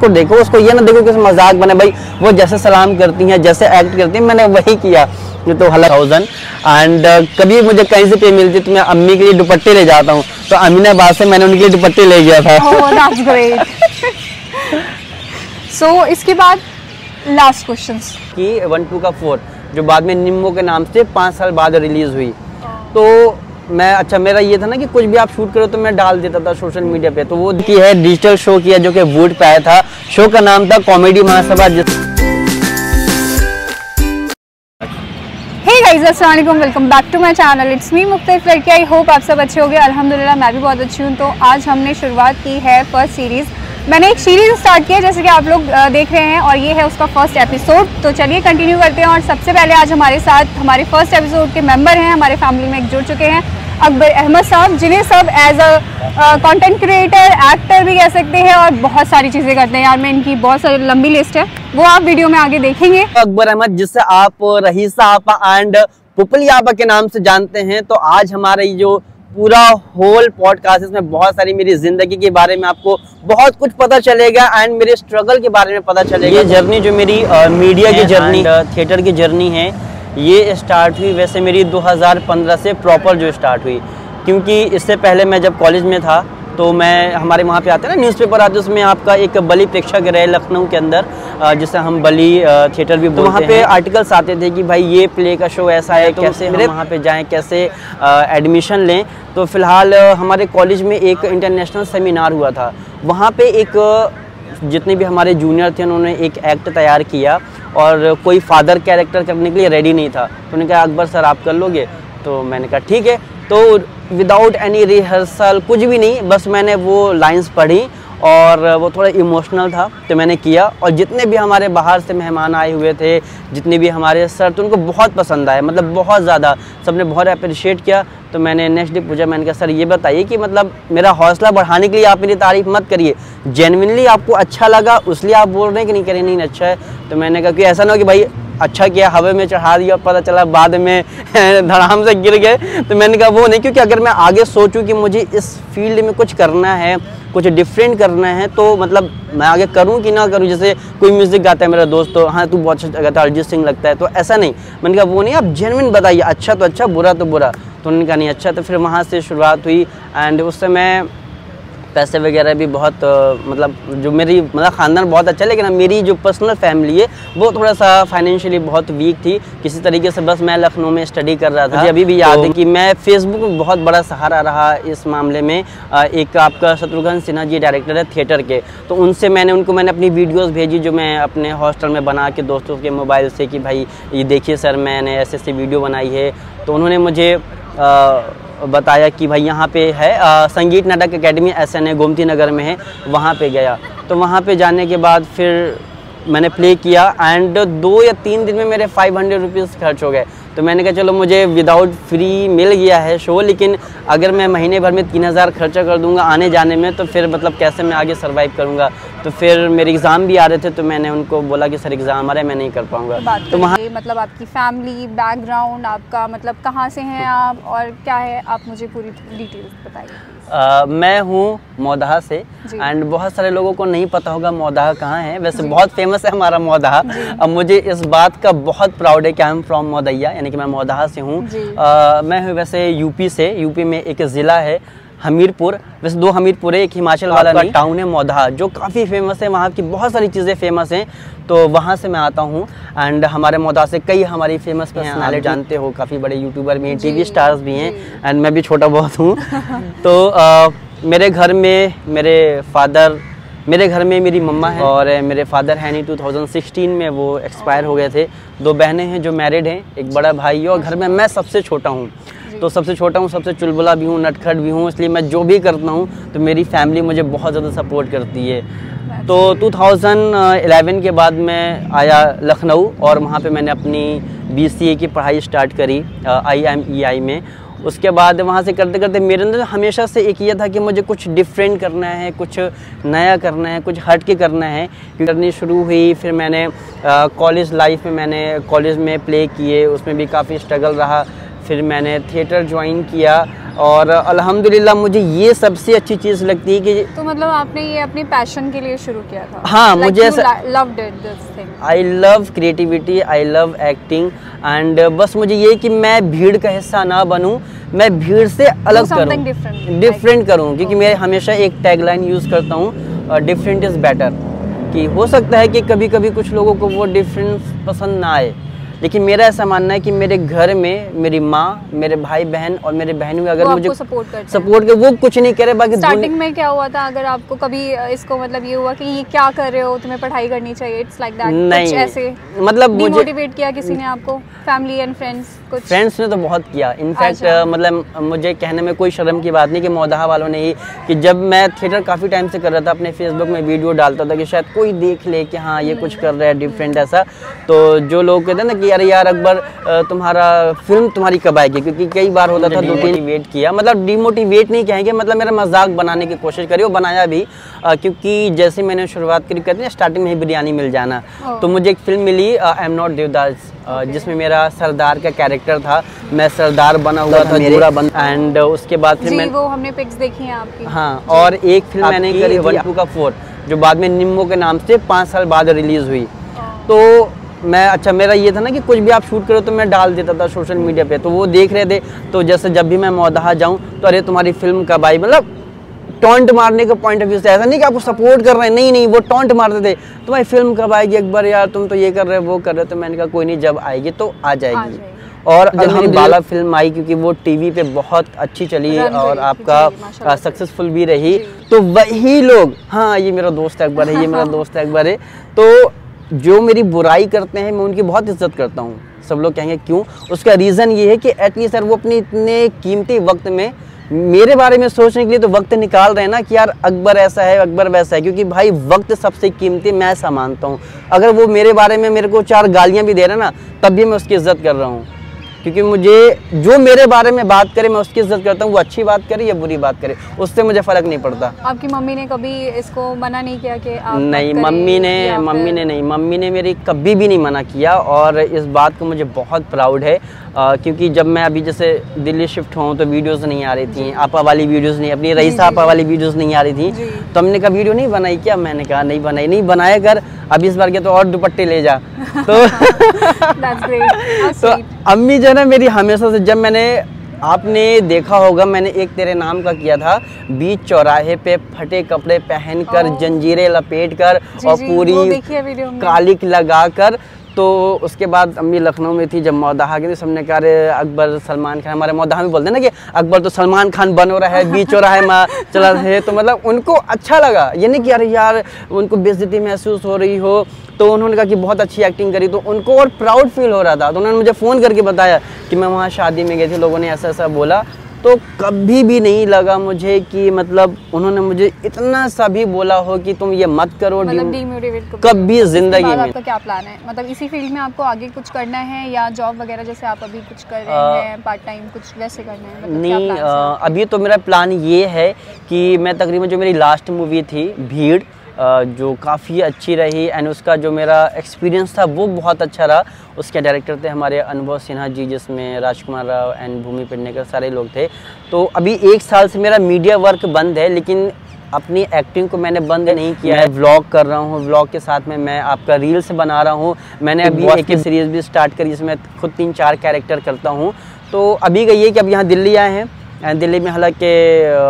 उसको देखो, उसको ये ना देखो कि मजाक बने। भाई वो जैसे सलाम करती हैं, जैसे एक्ट करती हैं, मैंने वही किया। तो 1000 एंड कभी मुझे कहीं से पे मिलती तो मैं अम्मी के लिए दुपट्टे ले जाता हूँ, तो अमीनाबाद से मैंने उनके लिए दुपट्टे ले गया था। Oh that's great. सो इसके बाद लास्ट क्वेश्चंस कि 1, 2 का 4 जो बाद में निम्मो के नाम से 5 साल बाद रिलीज हुई। तो मैं अच्छा मेरा ये था ना कि कुछ भी आप शूट करो तो मैं डाल देता था सोशल मीडिया पे। तो वो की है डिजिटल शो किया जो कि वूड पे आया था। शो का नाम था कॉमेडी महासभा। हे गाइस, अस्सलाम वालेकुम, welcome back to my channel. It's me मुख्तलिफ लड़की। आई होप आप सब अच्छे होंगे। अल्हम्दुलिल्लाह मैं भी बहुत अच्छी हूँ। तो आज हमने शुरुआत की है फर्स्ट सीरीज़। मैंने एक सीरीज़ स्टार्ट किया जैसे कि आप लोग देख रहे हैं, और ये है उसका फर्स्ट एपिसोड। तो चलिए कंटिन्यू करते हैं। और सबसे पहले आज हमारे साथ हमारे फर्स्ट एपिसोड के मेंबर हैं, हमारे फैमिली में एक जुड़ चुके हैं, अकबर अहमद साहब, जिन्हें सब as a content creator, actor भी कह सकते हैं और बहुत सारी चीज़ें करते हैं। यार मैं इनकी बहुत सारी लंबी लिस्ट है, वो आप वीडियो में आगे देखेंगे। अकबर अहमद, जिससे आप रहीसा आपा एंड पुपली आपा के नाम से जानते हैं। तो आज हमारा ये जो पूरा होल पॉडकास्ट, इसमें बहुत सारी मेरी जिंदगी के बारे में आपको बहुत कुछ पता चलेगा एंड मेरे स्ट्रगल के बारे में पता चलेगा। ये जर्नी जो मेरी मीडिया की जर्नी, थिएटर की जर्नी है, ये स्टार्ट हुई वैसे मेरी 2015 से प्रॉपर जो स्टार्ट हुई। क्योंकि इससे पहले मैं जब कॉलेज में था तो मैं हमारे वहाँ पे आते हैं ना न्यूज़पेपर आते, उसमें आपका एक बली प्रेक्षागृह है लखनऊ के अंदर, जिसे हम बली थिएटर भी बोलते हैं। तो वहाँ पे आर्टिकल्स आते थे कि भाई ये प्ले का शो ऐसा है, तो कैसे हम वहाँ पे जाएं, कैसे एडमिशन लें। तो फिलहाल हमारे कॉलेज में एक इंटरनेशनल सेमिनार हुआ था। वहाँ पे एक जितने भी हमारे जूनियर थे उन्होंने एक एक्ट तैयार किया और कोई फादर कैरेक्टर करने के लिए रेडी नहीं था। तो उन्होंने कहा अकबर सर आप कर लोगे? तो मैंने कहा ठीक है। तो विदाउट एनी रिहर्सल, कुछ भी नहीं, बस मैंने वो लाइंस पढ़ी और वो थोड़ा इमोशनल था तो मैंने किया। और जितने भी हमारे बाहर से मेहमान आए हुए थे, जितने भी हमारे सर, तो उनको बहुत पसंद आया, मतलब बहुत ज़्यादा, सबने बहुत अप्रिशिएट किया। तो मैंने नेक्स्ट डे पूछा, मैंने कहा सर ये बताइए कि मतलब मेरा हौसला बढ़ाने के लिए आप मेरी तारीफ मत करिए, जेन्युइनली आपको अच्छा लगा उसलिए आप बोल रहे हैं कि नहीं करें नहीं अच्छा है। तो मैंने कहा कि ऐसा ना हो कि भाई अच्छा किया हवा में चढ़ा दिया, पता चला बाद में धड़ाम से गिर गए। तो मैंने कहा वो नहीं, क्योंकि अगर मैं आगे सोचूं कि मुझे इस फील्ड में कुछ करना है, कुछ डिफरेंट करना है, तो मतलब मैं आगे करूं कि ना करूं। जैसे कोई म्यूज़िक गाता है मेरा दोस्त, तो हाँ तू बहुत अच्छा गाता है, अरिजीत सिंह लगता है, तो ऐसा नहीं। मैंने कहा वो नहीं, आप जेन्युइन बताइए, अच्छा तो अच्छा, बुरा तो बुरा। तो उन्होंने कहा नहीं अच्छा। तो फिर वहाँ से शुरुआत हुई एंड उस समय पैसे वगैरह भी बहुत मतलब जो मेरी मतलब ख़ानदान बहुत अच्छा है, लेकिन मेरी जो पर्सनल फैमिली है वो थोड़ा सा फाइनेंशियली बहुत वीक थी किसी तरीके से। बस मैं लखनऊ में स्टडी कर रहा था। मुझे अभी भी याद है कि मैं फेसबुक में बहुत बड़ा सहारा रहा इस मामले में। एक आपका शत्रुघ्न सिन्हा जी डायरेक्टर है थिएटर के, तो उनसे मैंने अपनी वीडियोज़ भेजी जो मैं अपने हॉस्टल में बना के दोस्तों के मोबाइल से कि भाई ये देखिए सर मैंने ऐसे ऐसी वीडियो बनाई है। तो उन्होंने मुझे बताया कि भाई यहाँ पे है संगीत नाटक एकेडमी SNA गोमती नगर में है, वहाँ पे गया। तो वहाँ पे जाने के बाद फिर मैंने प्ले किया एंड 2 या 3 दिन में मेरे 500 रुपीज़ खर्च हो गए। तो मैंने कहा चलो मुझे विदाउट फ्री मिल गया है शो, लेकिन अगर मैं महीने भर में 3000 खर्चा कर दूंगा आने जाने में, तो फिर मतलब कैसे मैं आगे सर्वाइव करूंगा। तो फिर मेरे एग्ज़ाम भी आ रहे थे, तो मैंने उनको बोला कि सर एग्ज़ाम आ रहे हैं, मैं नहीं कर पाऊँगा। तो वहाँ मतलब आपकी फैमिली बैकग्राउंड, आपका मतलब कहाँ से हैं आप और क्या है, आप मुझे पूरी डिटेल्स बताइए। मैं हूँ मौदहा से एंड बहुत सारे लोगों को नहीं पता होगा मौदहा कहाँ है। वैसे बहुत फेमस है हमारा मौदहा। अब मुझे इस बात का बहुत प्राउड है कि आई एम फ्रॉम मौदैया, यानी कि मैं मौदहा से हूँ। मैं हूँ वैसे यूपी से। यूपी में एक ज़िला है हमीरपुर, वैसे 2 हमीरपुर है, एक हिमाचल वाला टाउन है मौदहा जो काफ़ी फेमस है। वहाँ की बहुत सारी चीज़ें फेमस हैं, तो वहाँ से मैं आता हूँ। एंड हमारे मौदहा से कई हमारी फेमस पर्सनालिटी जानते हो, काफ़ी बड़े यूट्यूबर भी हैं, टीवी स्टार्स भी हैं एंड मैं भी छोटा बहुत हूँ। तो मेरे घर में मेरी मम्मा है और मेरे फादर हैं नहीं, 2016 में वो एक्सपायर हो गए थे। 2 बहनें हैं जो मैरिड हैं, एक बड़ा भाई है, और घर में मैं सबसे छोटा हूँ। तो सबसे छोटा हूँ, सबसे चुलबुला भी हूँ, नटखट भी हूँ, इसलिए मैं जो भी करता हूँ तो मेरी फैमिली मुझे बहुत ज़्यादा सपोर्ट करती है। तो 2011 के बाद मैं आया लखनऊ और वहाँ पे मैंने अपनी BCA की पढ़ाई स्टार्ट करी IMEI में। उसके बाद वहाँ से करते करते मेरे अंदर हमेशा से एक ये था कि मुझे कुछ डिफरेंट करना है, कुछ नया करना है, कुछ हट के करना है। करनी शुरू हुई। फिर मैंने कॉलेज लाइफ में मैंने कॉलेज में प्ले किए, उसमें भी काफ़ी स्ट्रगल रहा। फिर मैंने थिएटर ज्वाइन किया और अल्हम्दुलिल्लाह मुझे ये सबसे अच्छी चीज़ लगती है कि तो मतलब आपने ये अपनी पैशन के लिए शुरू किया था? हाँ, मुझे ऐसा loved it this thing. I love creativity, I love acting and बस मुझे ये कि मैं भीड़ का हिस्सा ना बनूं, मैं भीड़ से अलग करूं, डिफरेंट करूं, क्योंकि मैं हमेशा एक टैगलाइन यूज़ करता हूं, डिफरेंट इज़ बेटर। कि हो सकता है कि कभी कभी कुछ लोगों को वो डिफरेंस पसंद ना आए, लेकिन मेरा ऐसा मानना है कि मेरे घर में मेरी माँ, मेरे भाई बहन और मेरे बहनों अगर मुझे सपोर्ट कर, वो कुछ नहीं करे। बाकी स्टार्टिंग में क्या हुआ था, अगर आपको कभी इसको मतलब ये हुआ कि ये क्या कर रहे हो, तुम्हें पढ़ाई करनी चाहिए, इट्स लाइक दैट, नहीं कुछ ऐसे मतलब मुझे मोटिवेट किया किसी ने आपको, फैमिली एंड फ्रेंड्स? कुछ फ्रेंड्स ने तो बहुत किया, इनफैक्ट मतलब मुझे कहने में कोई शर्म की बात नहीं कि मौदाहा वालों ने ही, कि जब मैं थिएटर काफ़ी टाइम से कर रहा था, अपने फेसबुक में वीडियो डालता था कि शायद कोई देख ले कि हाँ ये कुछ कर रहा है डिफरेंट ऐसा, तो जो लोग कहते हैं ना कि यार अकबर तुम्हारा फिल्म तुम्हारी कब आएगी, क्योंकि कई बार होता था 2-3 वेट किया, मतलब डिमोटिवेट नहीं कहेंगे, मतलब मेरा मजाक बनाने की कोशिश करी और बनाया भी, क्योंकि जैसे मैंने शुरुआत करी, कहते हैं स्टार्टिंग में ही बिरयानी मिल जाना, तो मुझे एक फिल्म मिली आई एम नॉट देवदास, जिसमें मेरा सरदार का कैरेक्टर था, मैं सरदार बना हुआ था पूरा बन, एंड उसके बाद फिर मैं वो हमने पिक्स देखी हैं आपकी। हाँ, और एक फिल्म मैंने करी 1, 2 का 4, जो बाद में निम्बो के नाम से 5 साल बाद रिलीज हुई। तो मैं अच्छा मेरा ये था ना कि कुछ भी आप शूट करो तो मैं डाल देता था सोशल मीडिया पे, तो वो देख रहे थे, तो जैसे जब भी मैं मौदाहा जाऊँ तो अरे तुम्हारी फिल्म कब आई, मतलब टॉन्ट मारने के पॉइंट ऑफ व्यू से, ऐसा नहीं कि आपको सपोर्ट कर रहे हैं, नहीं वो टॉन्ट मारते थे, तुम्हारी फिल्म कब आएगी अकबर यार, तुम तो ये कर रहे हो वो कर रहे हो, तो मैंने कहा कोई नहीं, जब आएगी तो आ जाएगी। और अल्हम्दुलिल्लाह फिल्म आई, क्योंकि वो टीवी पे बहुत अच्छी चली और आपका सक्सेसफुल भी रही, तो वही लोग, हाँ ये मेरा दोस्त अकबर है, ये मेरा दोस्त अकबर है, तो जो मेरी बुराई करते हैं मैं उनकी बहुत इज्जत करता हूँ। सब लोग कहेंगे क्यों, उसका रीज़न ये है कि एटलीस्ट सर वो अपने इतने कीमती वक्त में मेरे बारे में सोचने के लिए तो वक्त निकाल रहे हैं ना, कि यार अकबर ऐसा है, अकबर वैसा है, क्योंकि भाई वक्त सबसे कीमती मैं ऐसा मानता हूँ। अगर वो मेरे बारे में मेरे को 4 गालियाँ भी दे रहे हैं ना, तब भी मैं उसकी इज्जत कर रहा हूँ, क्योंकि मुझे जो मेरे बारे में बात करे मैं उसकी इज्जत करता हूँ, वो अच्छी बात करे या बुरी बात करे, उससे मुझे फ़र्क नहीं पड़ता। आपकी मम्मी ने कभी इसको मना नहीं किया कि आप नहीं, मम्मी ने मेरी कभी भी नहीं मना किया, और इस बात को मुझे बहुत प्राउड है, क्योंकि जब मैं अभी जैसे दिल्ली शिफ्ट हुआ तो वीडियोस नहीं आ रही थी, आपा वाली वीडियोस नहीं, अपनी रईसा आपा वाली वीडियोस नहीं आ रही थी, तो हमने कहा वीडियो नहीं बनाई क्या, मैंने कहा नहीं बनाई, नहीं बनाया कर, अब इस बार के तो और दुपट्टे ले जा। तो अम्मी जो है ना मेरी हमेशा से, जब मैंने, आपने देखा होगा मैंने एक तेरे नाम का किया था, बीच चौराहे पे फटे कपड़े पहनकर, जंजीरें लपेटकर और पूरी कालिक लगाकर, तो उसके बाद अम्मी लखनऊ में थी, जब मौदाहा गई, सबने कहा अरे अकबर सलमान खान, हमारे मौदाहा में बोलते हैं ना कि अकबर तो सलमान खान बन हो रहा है, बीच हो रहा है चला रहे, तो मतलब उनको अच्छा लगा, ये नहीं कि अरे यार उनको बेइज्जती महसूस हो रही हो, तो उन्होंने कहा कि बहुत अच्छी एक्टिंग करी, तो उनको और प्राउड फील हो रहा था, तो उन्होंने मुझे फ़ोन करके बताया कि मैं वहाँ शादी में गई थी, लोगों ने ऐसा ऐसा बोला, तो कभी भी नहीं लगा मुझे कि मतलब उन्होंने मुझे इतना सा भी बोला हो कि तुम ये मत करो, मतलब कभी जिंदगी में। आपका क्या प्लान है, मतलब इसी फील्ड में आपको आगे कुछ करना है या जॉब वगैरह जैसे आप अभी कुछ कर रहे हैं पार्ट टाइम, कुछ वैसे करना है? मतलब नहीं, अभी तो मेरा प्लान ये है कि मैं तकरीबन जो मेरी लास्ट मूवी थी भीड़, जो काफ़ी अच्छी रही, एंड उसका जो मेरा एक्सपीरियंस था वो बहुत अच्छा रहा। उसके डायरेक्टर थे हमारे अनुभव सिन्हा जी, जिसमें राजकुमार राव एंड भूमि पेडनेकर सारे लोग थे। तो अभी 1 साल से मेरा मीडिया वर्क बंद है, लेकिन अपनी एक्टिंग को मैंने बंद नहीं किया है। व्लॉग कर रहा हूँ, व्लॉग के साथ में मैं आपका रील्स बना रहा हूँ। मैंने अभी एक सीरीज़ भी स्टार्ट करी जिसमें खुद 3-4 कैरेक्टर करता हूँ। तो अभी का ये कि अब यहाँ दिल्ली आए हैं, दिल्ली में, हालांकि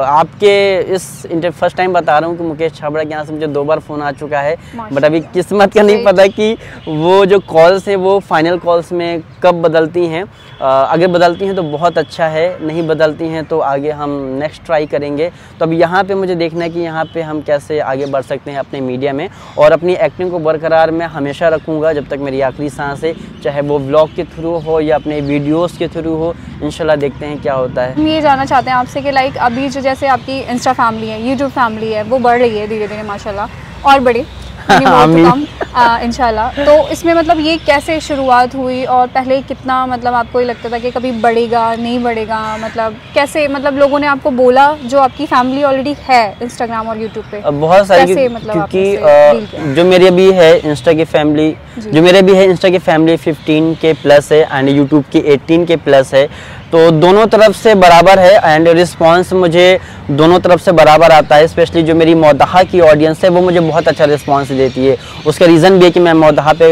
आपके इस फर्स्ट टाइम बता रहा हूँ कि मुकेश छाबड़ा के यहाँ से मुझे 2 बार फ़ोन आ चुका है, बट अभी किस्मत का नहीं पता कि वो जो कॉल्स हैं वो फाइनल कॉल्स में कब बदलती हैं। अगर बदलती हैं तो बहुत अच्छा है, नहीं बदलती हैं तो आगे हम नेक्स्ट ट्राई करेंगे। तो अब यहाँ पे मुझे देखना है कि यहाँ पे हम कैसे आगे बढ़ सकते हैं अपने मीडिया में, और अपनी एक्टिंग को बरकरार मैं हमेशा रखूँगा जब तक मेरी आखिरी सांस है, चाहे वो ब्लॉग के थ्रू हो या अपने वीडियोज़ के थ्रू हो। इंशाल्लाह देखते हैं क्या होता है। हम ये जानना चाहते हैं आपसे कि लाइक अभी जो जैसे आपकी इंस्टा फैमिली है, यूट्यूब फैमिली है, वो बढ़ रही है धीरे धीरे माशाल्लाह, और बढ़े इंशाल्लाह। तो इसमें मतलब ये कैसे शुरुआत हुई और पहले कितना मतलब आपको ये लगता था कि कभी बढ़ेगा नहीं बढ़ेगा, मतलब कैसे, मतलब लोगों ने आपको बोला जो आपकी फैमिली ऑलरेडी है इंस्टाग्राम और यूट्यूब पे बहुत सारी, मतलब क्योंकि जो मेरी अभी है इंस्टा की फैमिली, जो मेरे भी है इंस्टा की फैमिली 15 के प्लस है एंड यूट्यूब की 18 के प्लस है, तो दोनों तरफ से बराबर है एंड रिस्पांस मुझे दोनों तरफ से बराबर आता है। स्पेशली जो मेरी मौदहा की ऑडियंस है वो मुझे बहुत अच्छा रिस्पांस देती है। उसका रीज़न भी है कि मैं मौदहा पे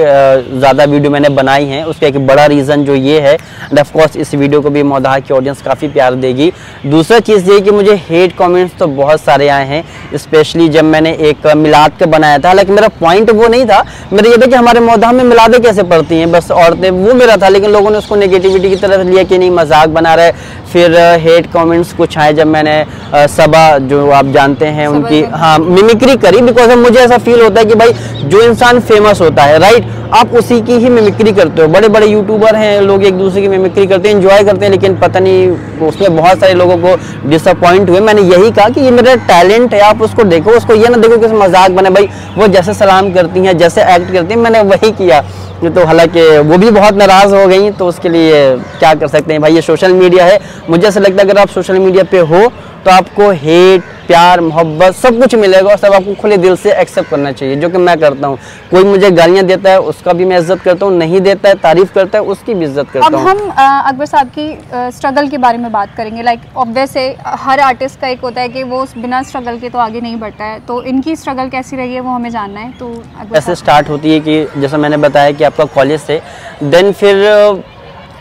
ज़्यादा वीडियो मैंने बनाई हैं, उसका एक बड़ा रीज़न जो ये है एंड ऑफ कोर्स इस वीडियो को भी मौदहा की ऑडियंस काफ़ी प्यार देगी। दूसरा चीज़ ये कि मुझे हेट कमेंट्स तो बहुत सारे आए हैं, स्पेशली जब मैंने एक मिलाद का बनाया था। हालांकि मेरा पॉइंट वो नहीं था, मेरा ये था कि हमारे मौदहा में मिलादें कैसे पड़ती हैं बस औरतें, वो मेरा था। लेकिन लोगों ने उसको नेगेटिविटी की तरफ लिया कि नहीं मजाक बना रहा है। फिर हेट कमेंट्स कुछ आए जब मैंने सबा जो आप जानते हैं उनकी मिमिक्री करी, बिकॉज मुझे ऐसा फील होता है कि भाई जो इंसान फेमस होता है राइट, आप उसी की ही मिमिक्री करते हो। बड़े बड़े यूट्यूबर हैं, लोग एक दूसरे की मिमिक्री करते हैं, एंजॉय करते हैं, लेकिन पता नहीं उसमें बहुत सारे लोगों को डिसअपॉइंट हुए। मैंने यही कहा कि ये मेरा टैलेंट है, आप उसको देखो, उसको ये ना देखो कि मजाक बने। भाई वो जैसे सलाम करती हैं, जैसे एक्ट करती हैं, मैंने वही किया। तो हालांकि वो भी बहुत नाराज़ हो गई, तो उसके लिए क्या कर सकते हैं भाई, ये सोशल मीडिया है। मुझे ऐसा लगता है अगर आप सोशल मीडिया पे हो तो आपको हेट, प्यार, मोहब्बत सब कुछ मिलेगा और सब आपको खुले दिल से एक्सेप्ट करना चाहिए, जो कि मैं करता हूँ। कोई मुझे गालियाँ देता है उसका भी मैं इज्जत करता हूँ, नहीं देता है तारीफ करता है उसकी भी इज्जत करता हूँ। अब हम अकबर साहब की स्ट्रगल के बारे में बात करेंगे। लाइक ऑब्वियस है हर आर्टिस्ट का एक होता है कि वो बिना स्ट्रगल के तो आगे नहीं बढ़ता है, तो इनकी स्ट्रगल कैसी रही है वो हमें जानना है। तो ऐसे स्टार्ट होती है कि जैसा मैंने बताया कि आपका कॉलेज से देन फिर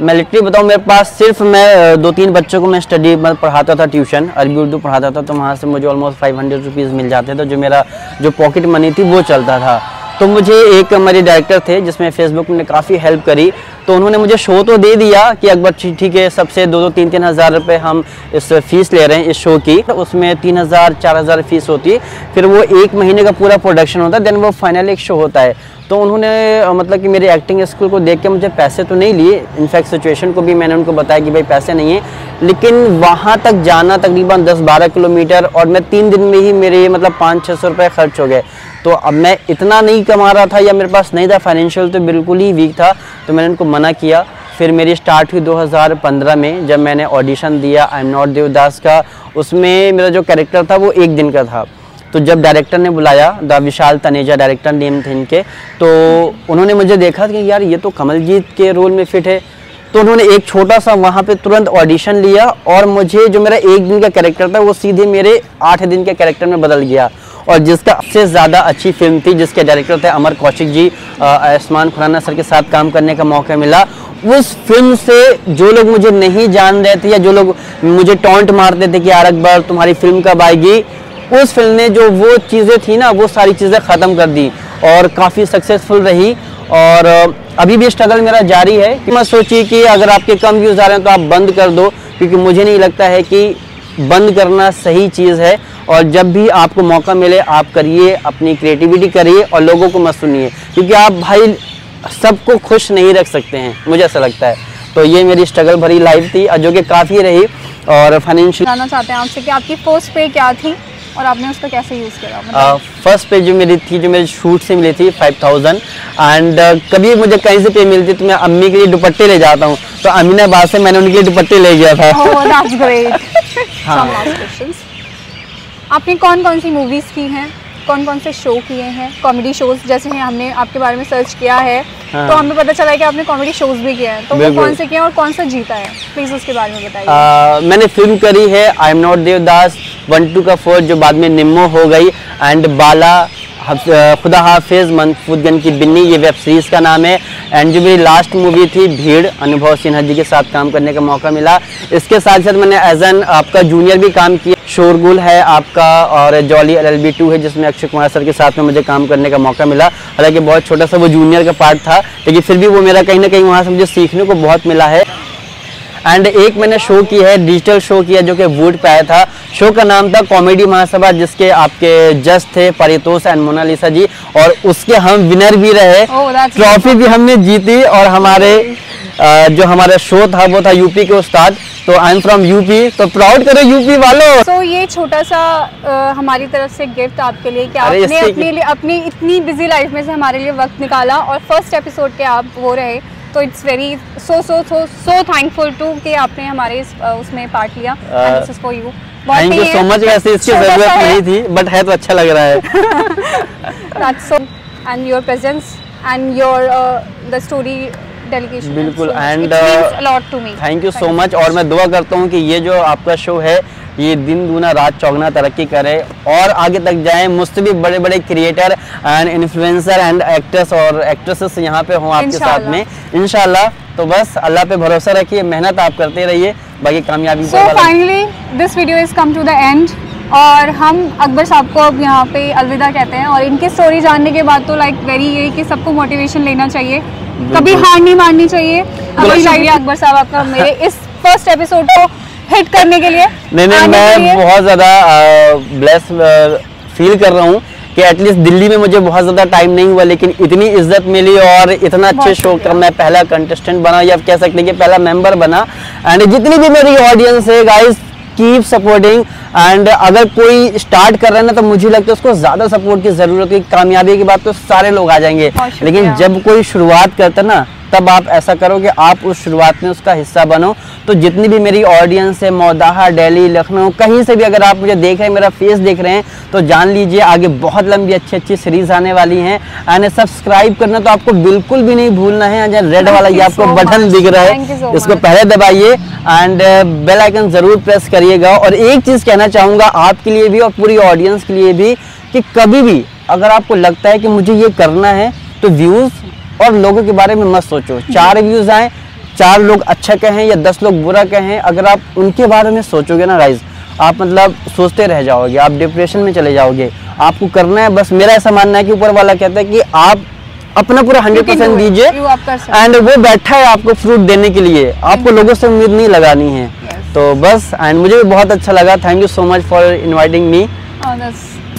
मैं लिटरली बताऊँ, मेरे पास सिर्फ मैं 2-3 बच्चों को मैं स्टडी में पढ़ाता था, ट्यूशन अरबी उर्दू पढ़ाता था, तो वहाँ से मुझे ऑलमोस्ट 500 रुपीज़ मिल जाते थे, जो मेरा जो पॉकेट मनी थी वो चलता था। तो मुझे एक हमारे डायरेक्टर थे जिसमें फेसबुक ने काफ़ी हेल्प करी, तो उन्होंने मुझे शो तो दे दिया कि अकबर ठीक है सबसे 2-3 हज़ार रुपये हम इस फीस ले रहे हैं इस शो की, उसमें 3,000-4,000 फीस होती है, फिर वो 1 महीने का पूरा प्रोडक्शन होता है, देन वो फाइनल एक शो होता है। तो उन्होंने मतलब कि मेरे एक्टिंग स्किल को देख के मुझे पैसे तो नहीं लिए, इनफैक्ट सिचुएशन को भी मैंने उनको बताया कि भाई पैसे नहीं है, लेकिन वहाँ तक जाना तकरीबन 10-12 किलोमीटर और मैं 3 दिन में ही मेरे मतलब 500-600 रुपये खर्च हो गए। तो अब मैं इतना नहीं कमा रहा था या मेरे पास नहीं था, फाइनेंशियल तो बिल्कुल ही वीक था, तो मैंने उनको मना किया। फिर मेरी स्टार्ट हुई 2015 में जब मैंने ऑडिशन दिया आई एम नॉट देवदास का। उसमें मेरा जो कैरेक्टर था वो 1 दिन का था। तो जब डायरेक्टर ने बुलाया, the Vishal Taneja director name थे इनके, तो उन्होंने मुझे देखा कि यार ये तो कमलजीत के रोल में फिट है, तो उन्होंने एक छोटा सा वहाँ पे तुरंत ऑडिशन लिया और मुझे जो मेरा 1 दिन का कैरेक्टर था वो सीधे मेरे 8 दिन के कैरेक्टर में बदल गया। और जिसका सबसे ज़्यादा अच्छी फिल्म थी, जिसके डायरेक्टर थे अमर कौशिक जी, आयुष्मान खुराना सर के साथ काम करने का मौका मिला। उस फिल्म से जो लोग मुझे नहीं जान रहे थे या जो लोग मुझे टॉन्ट मारते थे कि यार अकबर तुम्हारी फिल्म कब आएगी, उस फिल्म ने जो वो चीज़ें थी ना वो सारी चीज़ें ख़त्म कर दी और काफ़ी सक्सेसफुल रही। और अभी भी स्ट्रगल मेरा जारी है कि मत सोचिए कि अगर आपके कम व्यूज़ आ रहे हैं तो आप बंद कर दो, क्योंकि मुझे नहीं लगता है कि बंद करना सही चीज़ है। और जब भी आपको मौका मिले आप करिए, अपनी क्रिएटिविटी करिए और लोगों को मत सुनिए, क्योंकि आप भाई सबको खुश नहीं रख सकते हैं, मुझे ऐसा लगता है। तो ये मेरी स्ट्रगल भरी लाइफ थी जो कि काफ़ी रही। और फाइनेंशियल जानना चाहते हैं आपसे कि आपकी फर्स्ट पे क्या थी और आपने उसका कैसे यूज़ किया? फर्स्ट पे जो मेरी थी, जो मेरे शूट से मिली थी 5000 एंड कभी मुझे कहीं से पे मिलती तो मैं अम्मी के लिए दुपट्टे ले जाता हूँ, तो अमीनाबाद से मैंने उनके लिए दुपट्टे ले गया था। Oh, that's great. Some last questions. आपने कौन कौन सी मूवीज़ की हैं, कौन कौन से शो किए हैं, कॉमेडी शोज? जैसे हमने आपके बारे में सर्च किया है तो हमें पता चला है कि आपने कॉमेडी शोज भी किया है, तो वो कौन से किए हैं और कौन सा जीता है, प्लीज़ उसके बारे में बताइए। मैंने फिल्म करी है आई एम नॉट देवदास 1-2 का 4 जो बाद में निम्मो हो गई, एंड बाला, खुदा हाफिज, मनफूदगन की बिन्नी, ये वेब सीरीज़ का नाम है। एंड जो मेरी लास्ट मूवी थी भीड़, अनुभव सिन्हा जी के साथ काम करने का मौका मिला। इसके साथ साथ मैंने एज एन आपका जूनियर भी काम किया, शोरगुल है आपका और जॉली LLB 2 है जिसमें अक्षय कुमार सर के साथ में मुझे काम करने का मौका मिला। हालांकि बहुत छोटा सा वो जूनियर का पार्ट था, लेकिन फिर भी वो मेरा कहीं ना कहीं वहाँ से मुझे सीखने को बहुत मिला है। एंड एक मैंने शो किया है, डिजिटल शो किया जो कि वूड पे आया था। शो का नाम था कॉमेडी महासभा, जिसके आपके जज थे परितोष एंड मोनालिसा जी, और उसके हम विनर भी रहे, ट्रॉफी भी हमने जीती। और हमारे जो हमारा शो था वो था यूपी के उस्ताद, तो आई एम फ्रॉम यूपी, तो प्राउड करो यूपी वालों। तो ये ये छोटा सा हमारी तरफ से गिफ्ट आपके लिए कि अरे आपने अपने लिए अपनी इतनी बिजी लाइफ में से हमारे लिए वक्त निकाला और फर्स्ट एपिसोड के आप वो रहे, तो it's very so thankful to कि आपने हमारे उसमें पार्ट लिया। This is for you. Thank you so much. वैसे इसकी जरूरत नहीं थी बट है तो अच्छा लग रहा है। That's so and your presence and your the story delegation बिल्कुल and lot to me. Thank you so much. और मैं दुआ करता हूँ कि ये जो आपका शो है ये दिन दूना रात चौगुना तरक्की करे और आगे तक जाए। मुझसे भी बड़े बड़े creator and influencer and actors और एक्ट्रेसेस यहाँ पे हों आपके साथ में इंशाल्लाह। तो बस अल्लाह पे भरोसा रखिए, मेहनत आप करते रहिए, बाकी कामयाबी। So finally this video is come to the end और हम अकबर साहब को अब यहाँ पे अलविदा कहते हैं। और इनकी स्टोरी जानने के बाद तो लाइक वेरी यही कि सबको मोटिवेशन लेना चाहिए, कभी हार नहीं माननी चाहिए। शुक्रिया अकबर साहब आपका मेरे इस फर्स्ट एपिसोड को हिट करने के लिए। नहीं मैं बहुत ज़्यादा ब्लेस फील कर रहा हूँ कि एटलीस्ट दिल्ली में मुझे बहुत ज़्यादा टाइम नहीं हुआ लेकिन इतनी इज्जत मिली और इतना अच्छे शो का मैं पहला कंटेस्टेंट बना या कह सकते हैं कि पहला मेंबर बना। एंड जितनी भी मेरी ऑडियंस है गाइस कीप सपोर्टिंग। एंड अगर कोई स्टार्ट कर रहा है ना तो मुझे लगता है उसको ज़्यादा सपोर्ट की ज़रूरत है। कामयाबी के बाद तो सारे लोग आ जाएंगे लेकिन जब कोई शुरुआत करता है ना तब आप ऐसा करो कि आप उस शुरुआत में उसका हिस्सा बनो। तो जितनी भी मेरी ऑडियंस है मौदाहा, दिल्ली, लखनऊ, कहीं से भी अगर आप मुझे देख रहे हैं, मेरा फेस देख रहे हैं तो जान लीजिए आगे बहुत लंबी अच्छी सीरीज आने वाली हैं। एंड सब्सक्राइब करना तो आपको बिल्कुल भी नहीं भूलना है। जो रेड वाला ये आपको बटन दिख रहा है इसको पहले दबाइए एंड बेल आइकन जरूर प्रेस करिएगा। और एक चीज़ कहना चाहूँगा आपके लिए भी और पूरी ऑडियंस के लिए भी कि कभी भी अगर आपको लगता है कि मुझे ये करना है तो व्यूज़ और लोगों के बारे में मत सोचो। 4 व्यूज आए, 4 लोग अच्छा कहें या 10 लोग बुरा कहें, अगर आप उनके बारे में सोचोगे ना गाइज आप मतलब सोचते रह जाओगे, आप डिप्रेशन में चले जाओगे। आपको करना है बस, मेरा ऐसा मानना है कि ऊपर वाला कहता है कि आप अपना पूरा 100% दीजिए एंड वो बैठा है आपको फ्रूट देने के लिए। आपको लोगों से उम्मीद नहीं लगानी है। तो बस एंड मुझे भी बहुत अच्छा लगा। Thank you so much for inviting me.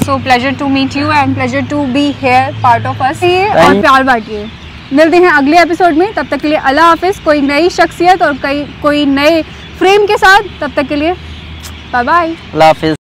So pleasure to meet you and pleasure to be here part of us. और प्यार बांटिए। मिलते हैं अगले एपिसोड में, तब तक के लिए अल्लाह हाफिज। कोई नई शख्सियत और कोई नए फ्रेम के साथ, तब तक के लिए बाय बाय, अल्लाह हाफिज।